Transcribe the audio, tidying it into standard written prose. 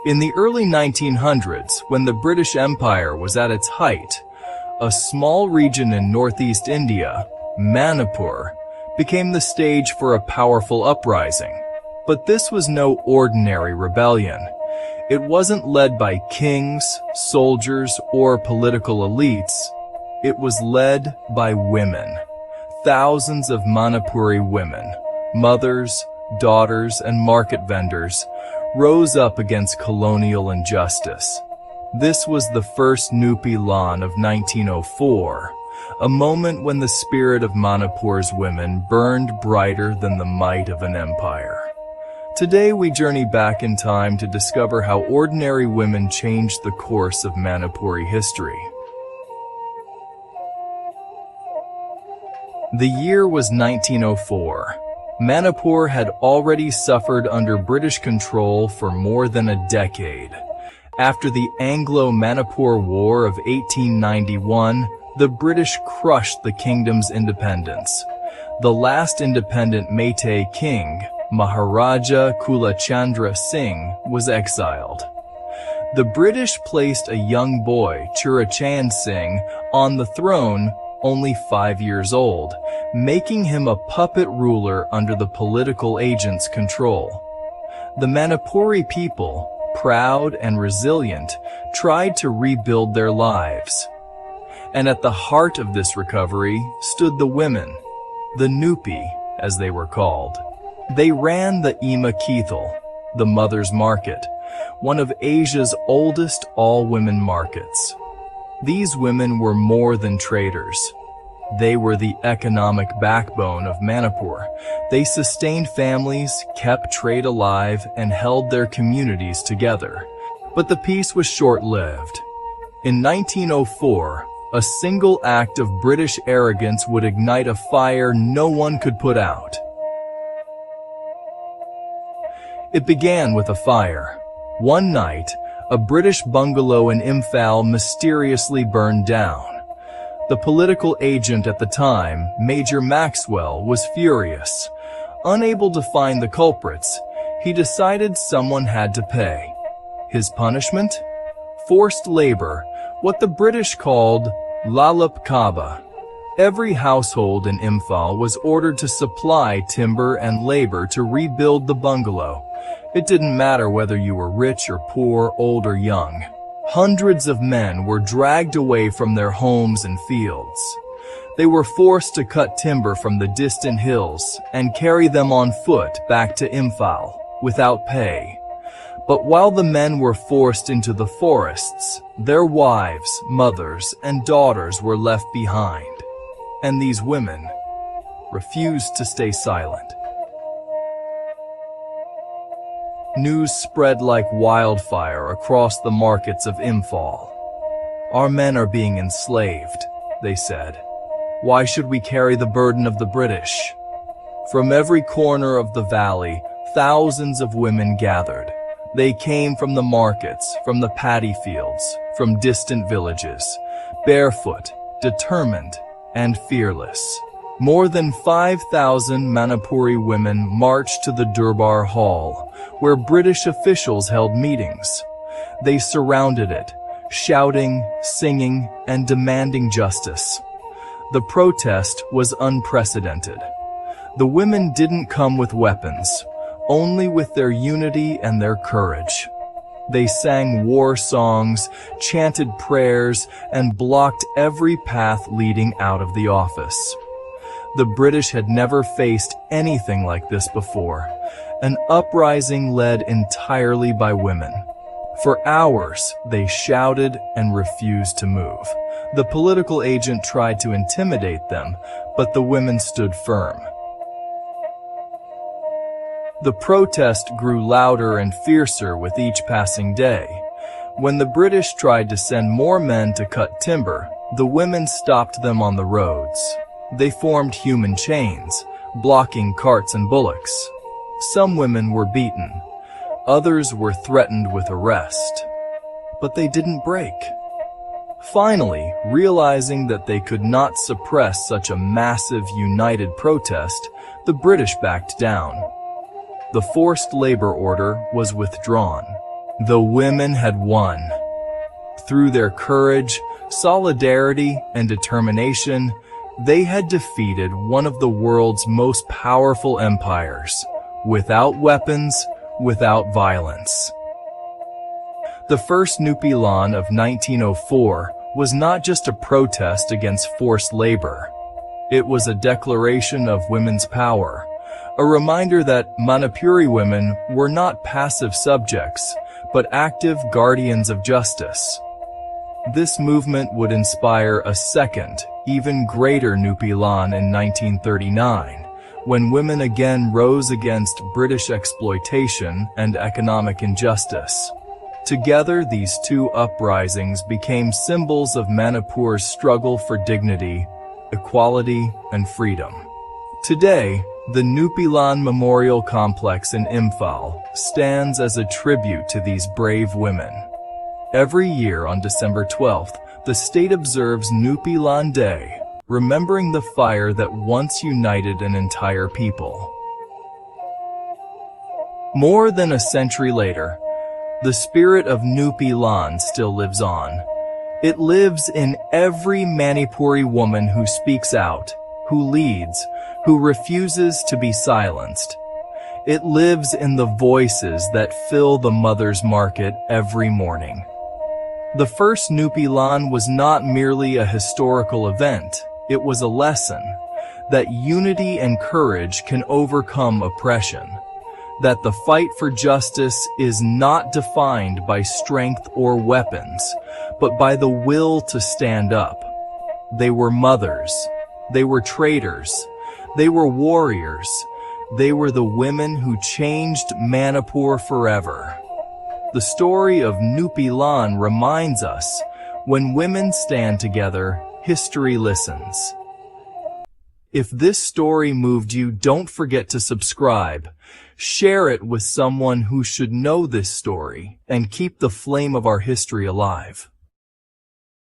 In the early 1900s, when the British Empire was at its height, a small region in northeast India, Manipur, became the stage for a powerful uprising. But this was no ordinary rebellion. It wasn't led by kings, soldiers, or political elites. It was led by women. Thousands of Manipuri women, mothers, daughters, and market vendors, rose up against colonial injustice. This was the First Nupi Lan of 1904, a moment when the spirit of Manipur's women burned brighter than the might of an empire. Today we journey back in time to discover how ordinary women changed the course of Manipuri history. The year was 1904. Manipur had already suffered under British control for more than a decade. After the Anglo-Manipur War of 1891, the British crushed the kingdom's independence. The last independent Meitei king, Maharaja Kulachandra Singh, was exiled. The British placed a young boy, Churachan Singh, on the throne, only 5 years old, making him a puppet ruler under the political agent's control. The Manipuri people, proud and resilient, tried to rebuild their lives. And at the heart of this recovery stood the women, the Nupi, as they were called. They ran the Keithel, the Mother's Market, one of Asia's oldest all-women markets. These women were more than traders. They were the economic backbone of Manipur. They sustained families, kept trade alive, and held their communities together. But the peace was short-lived. In 1904, a single act of British arrogance would ignite a fire no one could put out. It began with a fire. One night, a British bungalow in Imphal mysteriously burned down. The political agent at the time, Major Maxwell, was furious. Unable to find the culprits, he decided someone had to pay. His punishment? Forced labor, what the British called lalap kaba. Every household in Imphal was ordered to supply timber and labor to rebuild the bungalow. It didn't matter whether you were rich or poor, old or young. Hundreds of men were dragged away from their homes and fields. They were forced to cut timber from the distant hills and carry them on foot back to Imphal without pay. But while the men were forced into the forests, their wives, mothers, and daughters were left behind. And these women refused to stay silent. News spread like wildfire across the markets of Imphal. Our men are being enslaved, they said. Why should we carry the burden of the British? From every corner of the valley, thousands of women gathered. They came from the markets, from the paddy fields, from distant villages, barefoot, determined, and fearless. More than 5,000 Manipuri women marched to the Durbar Hall, where British officials held meetings. They surrounded it, shouting, singing, and demanding justice. The protest was unprecedented. The women didn't come with weapons, only with their unity and their courage. They sang war songs, chanted prayers, and blocked every path leading out of the office. The British had never faced anything like this before, an uprising led entirely by women. For hours, they shouted and refused to move. The political agent tried to intimidate them, but the women stood firm. The protest grew louder and fiercer with each passing day. When the British tried to send more men to cut timber, the women stopped them on the roads. They formed human chains, blocking carts and bullocks. Some women were beaten. Others were threatened with arrest. But they didn't break. Finally, realizing that they could not suppress such a massive, united protest, the British backed down. The forced labor order was withdrawn. The women had won. Through their courage, solidarity, and determination, they had defeated one of the world's most powerful empires, without weapons, without violence. The First Nupi Lan of 1904 was not just a protest against forced labor. It was a declaration of women's power, a reminder that Manipuri women were not passive subjects, but active guardians of justice. This movement would inspire a second, even greater Nupi Lan in 1939, when women again rose against British exploitation and economic injustice. Together, these two uprisings became symbols of Manipur's struggle for dignity, equality, and freedom. Today, the Nupi Lan Memorial Complex in Imphal stands as a tribute to these brave women. Every year on December 12th, the state observes Nupi Lan Day, remembering the fire that once united an entire people. More than a century later, the spirit of Nupi Lan still lives on. It lives in every Manipuri woman who speaks out, who leads, who refuses to be silenced. It lives in the voices that fill the Mother's Market every morning. The First Nupi Lan was not merely a historical event, it was a lesson that unity and courage can overcome oppression, that the fight for justice is not defined by strength or weapons, but by the will to stand up. They were mothers, they were traders, they were warriors, they were the women who changed Manipur forever. The story of Nupi Lan reminds us, when women stand together, history listens. If this story moved you, don't forget to subscribe, share it with someone who should know this story, and keep the flame of our history alive.